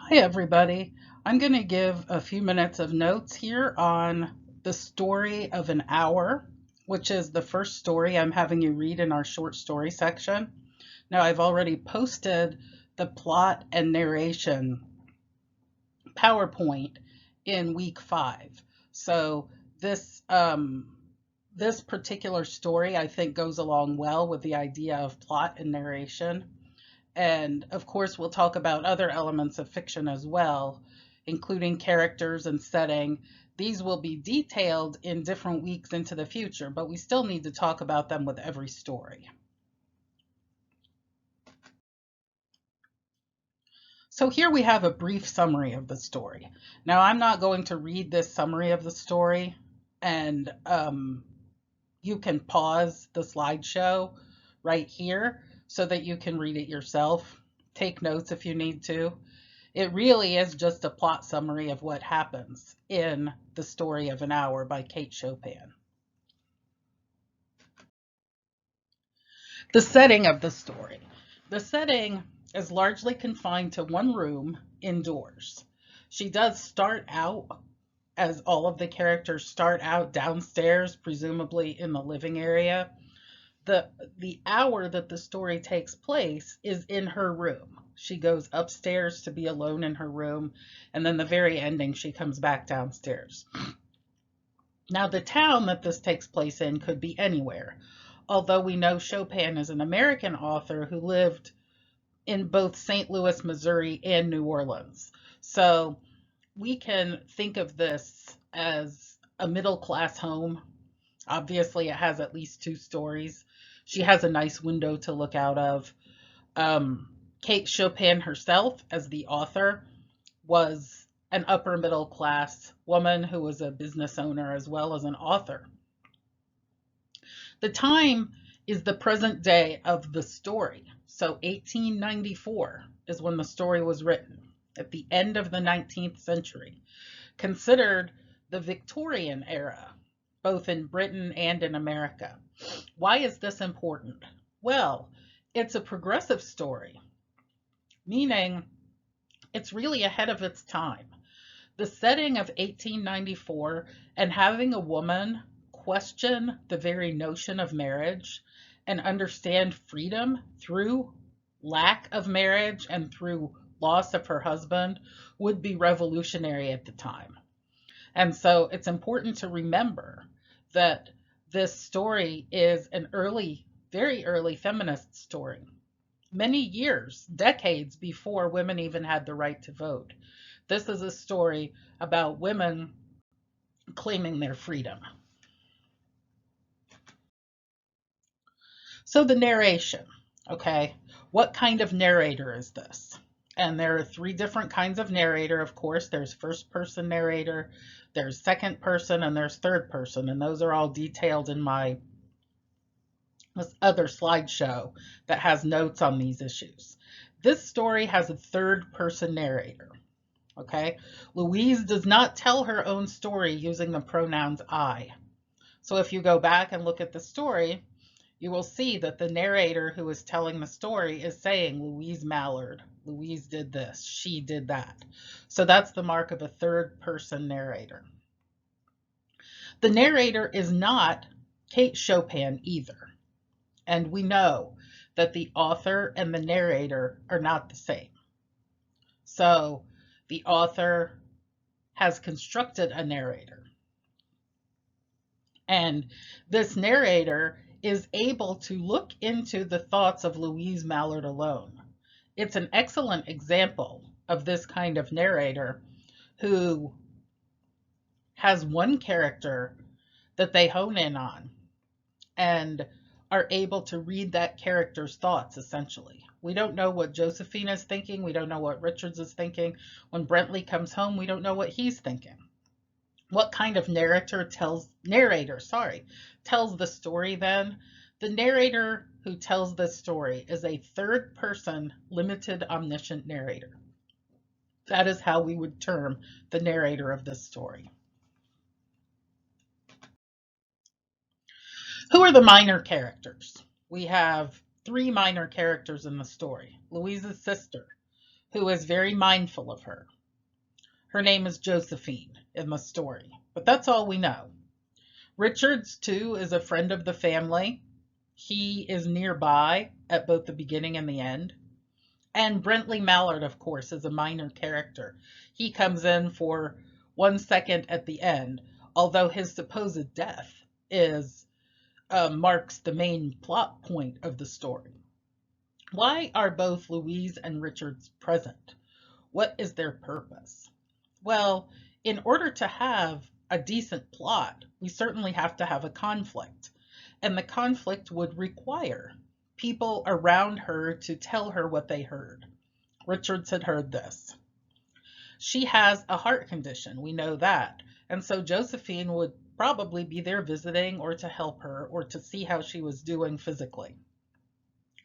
Hi, everybody. I'm going to give a few minutes of notes here on The Story of an Hour, which is the first story I'm having you read in our short story section. Now, I've already posted the plot and narration PowerPoint in week 5. So this particular story I think goes along well with the idea of plot and narration. And of course, we'll talk about other elements of fiction as well, including characters and setting. These will be detailed in different weeks into the future, but we still need to talk about them with every story. So here we have a brief summary of the story. Now, I'm not going to read this summary of the story, and you can pause the slideshow right here so that you can read it yourself. Take notes if you need to. It really is just a plot summary of what happens in The Story of an Hour by Kate Chopin. The setting of the story. The setting is largely confined to one room indoors. She does start out, as all of the characters start out, downstairs, presumably in the living area. The hour that the story takes place is in her room. She goes upstairs to be alone in her room, and then the very ending she comes back downstairs. Now, the town that this takes place in could be anywhere, although we know Chopin is an American author who lived in both St. Louis, Missouri and New Orleans. So we can think of this as a middle class home. Obviously, it has at least 2 stories. She has a nice window to look out of. Kate Chopin herself, as the author, was an upper middle class woman who was a business owner as well as an author. The time is the present day of the story. So 1894 is when the story was written, at the end of the 19th century, considered the Victorian era, both in Britain and in America. Why is this important? Well, it's a progressive story, meaning it's really ahead of its time. The setting of 1894 and having a woman question the very notion of marriage and understand freedom through lack of marriage and through loss of her husband would be revolutionary at the time. And so it's important to remember that this story is an early, very early feminist story, many years, decades before women even had the right to vote. This is a story about women claiming their freedom. So the narration, okay, what kind of narrator is this? And there are 3 different kinds of narrator, of course. There's first person narrator, there's second person, and there's third person. And those are all detailed in my this other slideshow that has notes on these issues. This story has a third person narrator. Okay, Louise does not tell her own story using the pronouns I. So if you go back and look at the story, you will see that the narrator who is telling the story is saying Louise Mallard, Louise did this, she did that. So that's the mark of a third person narrator. The narrator is not Kate Chopin either. And we know that the author and the narrator are not the same. So the author has constructed a narrator. And this narrator is able to look into the thoughts of Louise Mallard alone. It's an excellent example of this kind of narrator who has one character that they hone in on and are able to read that character's thoughts, essentially. We don't know what Josephine is thinking. We don't know what Richards is thinking. When Brentley comes home, we don't know what he's thinking. What kind of narrator tells the story then? The narrator who tells this story is a third person, limited omniscient narrator. That is how we would term the narrator of this story. Who are the minor characters? We have 3 minor characters in the story. Louise's sister, who is very mindful of her. Her name is Josephine in the story, but that's all we know. Richards, too, is a friend of the family. He is nearby at both the beginning and the end. And Brentley Mallard, of course, is a minor character. He comes in for 1 second at the end, although his supposed death is marks the main plot point of the story. Why are both Louise and Richards present? What is their purpose? Well, in order to have a decent plot, we certainly have to have a conflict. And the conflict would require people around her to tell her what they heard. Richards had heard this. She has a heart condition, we know that. And so Josephine would probably be there visiting or to help her or to see how she was doing physically.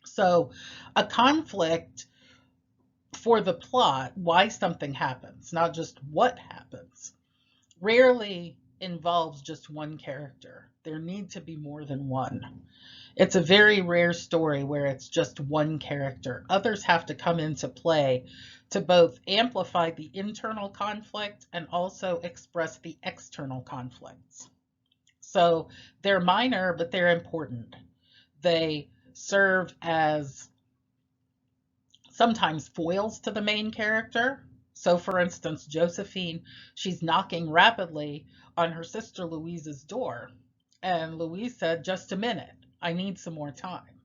So a conflict for the plot, why something happens, not just what happens, rarely involves just one character. There need to be more than one. It's a very rare story where it's just one character. Others have to come into play to both amplify the internal conflict and also express the external conflicts. So they're minor, but they're important. They serve as sometimes foils to the main character. So, for instance, Josephine, she's knocking rapidly on her sister Louise's door. And Louise said, "Just a minute, I need some more time."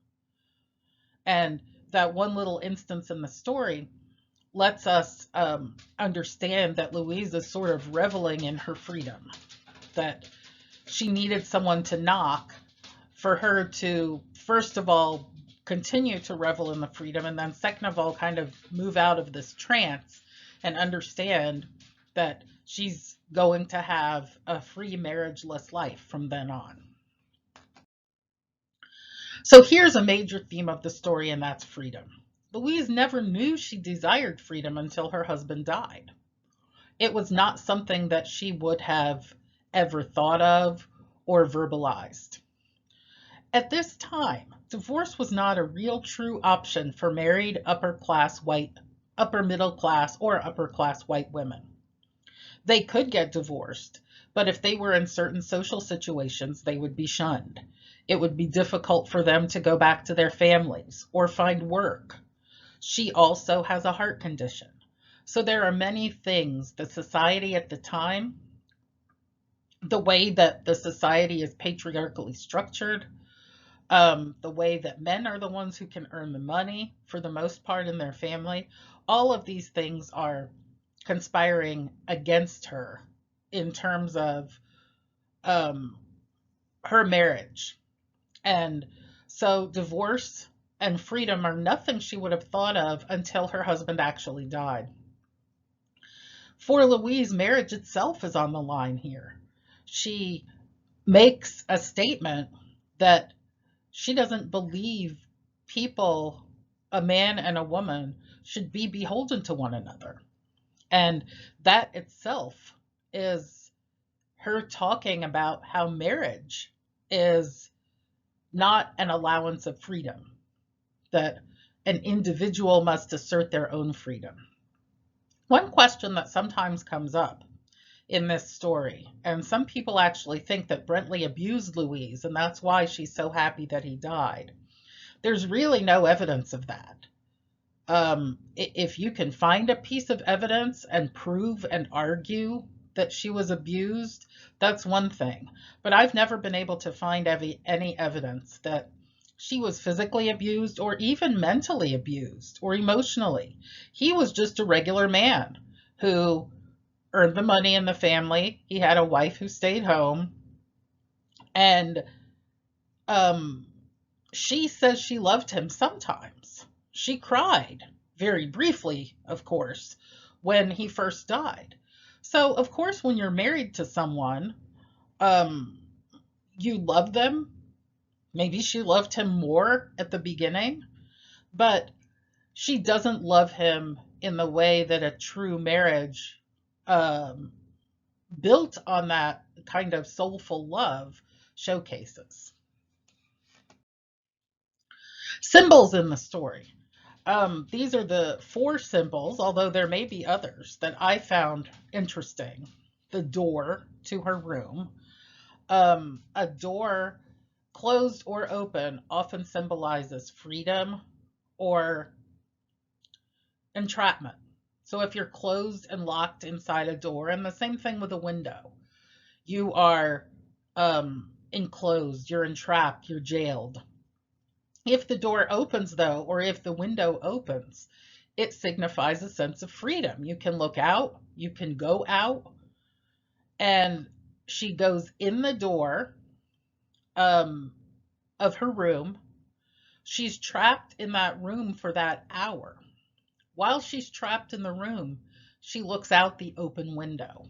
And that one little instance in the story lets us understand that Louise is sort of reveling in her freedom, that she needed someone to knock for her to, first of all, continue to revel in the freedom, and then second of all, kind of move out of this trance and understand that she's going to have a free marriageless life from then on. So here's a major theme of the story, and that's freedom. Louise never knew she desired freedom until her husband died. It was not something that she would have ever thought of or verbalized. At this time, divorce was not a real true option for married upper middle class, or upper class white women. They could get divorced, but if they were in certain social situations, they would be shunned. It would be difficult for them to go back to their families or find work. She also has a heart condition. So there are many things the society at the time, the way that the society is patriarchally structured, the way that men are the ones who can earn the money for the most part in their family, all of these things are conspiring against her in terms of her marriage. And so divorce and freedom are nothing she would have thought of until her husband actually died. For Louise, marriage itself is on the line here. She makes a statement that she doesn't believe people, a man and a woman, should be beholden to one another. And that itself is her talking about how marriage is not an allowance of freedom, that an individual must assert their own freedom. One question that sometimes comes up in this story, and some people actually think that Brentley abused Louise, and that's why she's so happy that he died. There's really no evidence of that. If you can find a piece of evidence and prove and argue that she was abused, that's one thing. But I've never been able to find any evidence that she was physically abused or even mentally abused or emotionally. He was just a regular man who earned the money in the family. He had a wife who stayed home. And she says she loved him sometimes. She cried, very briefly, of course, when he first died. So, of course, when you're married to someone, you love them. Maybe she loved him more at the beginning, but she doesn't love him in the way that a true marriage built on that kind of soulful love showcases. Symbols in the story. These are the four symbols, although there may be others that I found interesting. The door to her room. A door closed or open often symbolizes freedom or entrapment. So if you're closed and locked inside a door, and the same thing with a window, you are enclosed, you're entrapped, you're jailed. If the door opens, though, or if the window opens, it signifies a sense of freedom. You can look out, you can go out, and she goes in the door um, of her room. She's trapped in that room for that hour. While she's trapped in the room, she looks out the open window.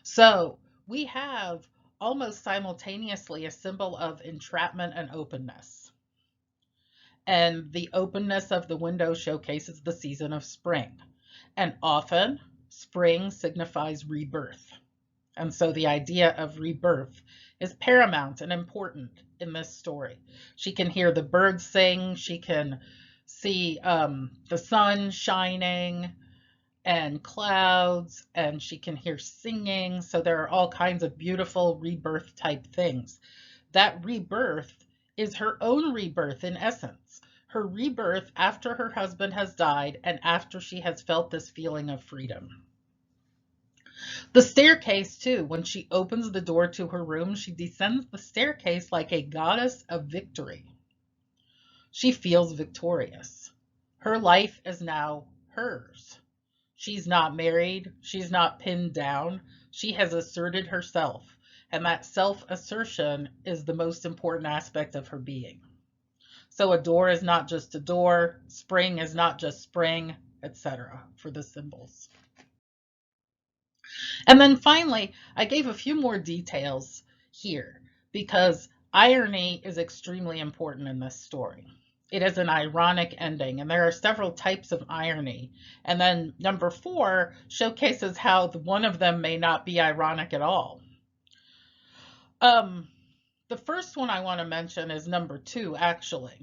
So we have almost simultaneously a symbol of entrapment and openness. And the openness of the window showcases the season of spring. And often, spring signifies rebirth. And so the idea of rebirth is paramount and important in this story. She can hear the birds sing, she can see the sun shining and clouds, and she can hear singing. So there are all kinds of beautiful rebirth type things. That rebirth is her own rebirth in essence. Her rebirth after her husband has died and after she has felt this feeling of freedom. The staircase, too, when she opens the door to her room, she descends the staircase like a goddess of victory. She feels victorious. Her life is now hers. She's not married. She's not pinned down. She has asserted herself. And that self-assertion is the most important aspect of her being. So a door is not just a door. Spring is not just spring, etc. for the symbols. And then finally, I gave a few more details here because irony is extremely important in this story. It is an ironic ending, and there are several types of irony. And then number 4 showcases how one of them may not be ironic at all. The first one I want to mention is number 2, actually.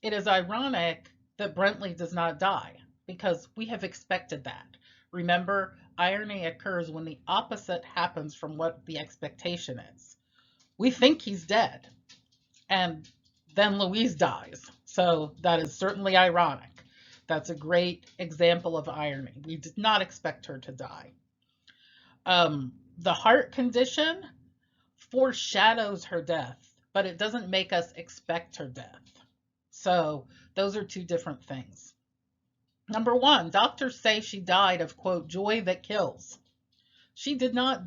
It is ironic that Brentley does not die because we have expected that. Remember, irony occurs when the opposite happens from what the expectation is. We think he's dead, and then Louise dies. So that is certainly ironic. That's a great example of irony. We did not expect her to die. The heart condition foreshadows her death, but it doesn't make us expect her death. So those are two different things. Number 1, doctors say she died of, quote, joy that kills. She did not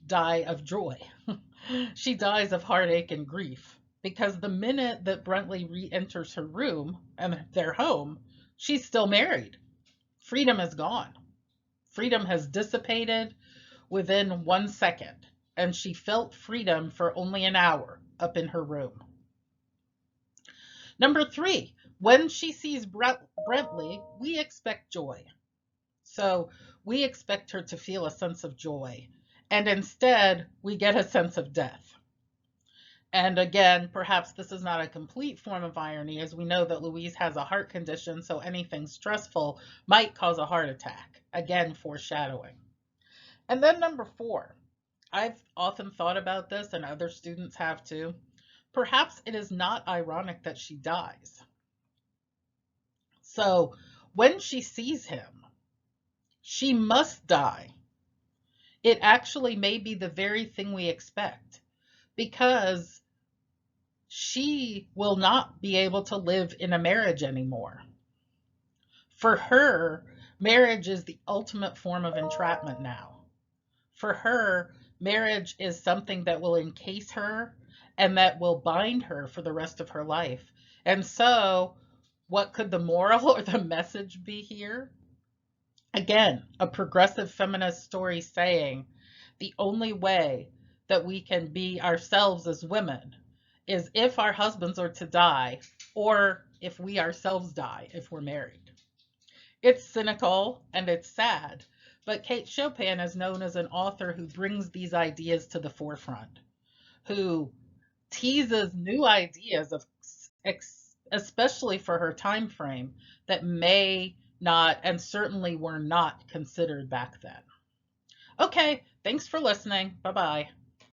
die of joy. She dies of heartache and grief because the minute that Brentley re-enters her room and their home, she's still married. Freedom is gone. Freedom has dissipated within 1 second, and she felt freedom for only an hour up in her room. Number 3, when she sees Brentley, we expect joy. So we expect her to feel a sense of joy, and instead we get a sense of death. And again, perhaps this is not a complete form of irony, as we know that Louise has a heart condition, so anything stressful might cause a heart attack. Again, foreshadowing. And then number 4, I've often thought about this, and other students have too. Perhaps it is not ironic that she dies. So when she sees him, she must die. It actually may be the very thing we expect, because she will not be able to live in a marriage anymore. For her, marriage is the ultimate form of entrapment now. For her, marriage is something that will encase her and that will bind her for the rest of her life. And so, what could the moral or the message be here? Again, a progressive feminist story saying the only way that we can be ourselves as women is if our husbands are to die, or if we ourselves die if we're married. It's cynical and it's sad, but Kate Chopin is known as an author who brings these ideas to the forefront, who teases new ideas of especially for her time frame, that may not and certainly were not considered back then. Okay, thanks for listening. Bye bye.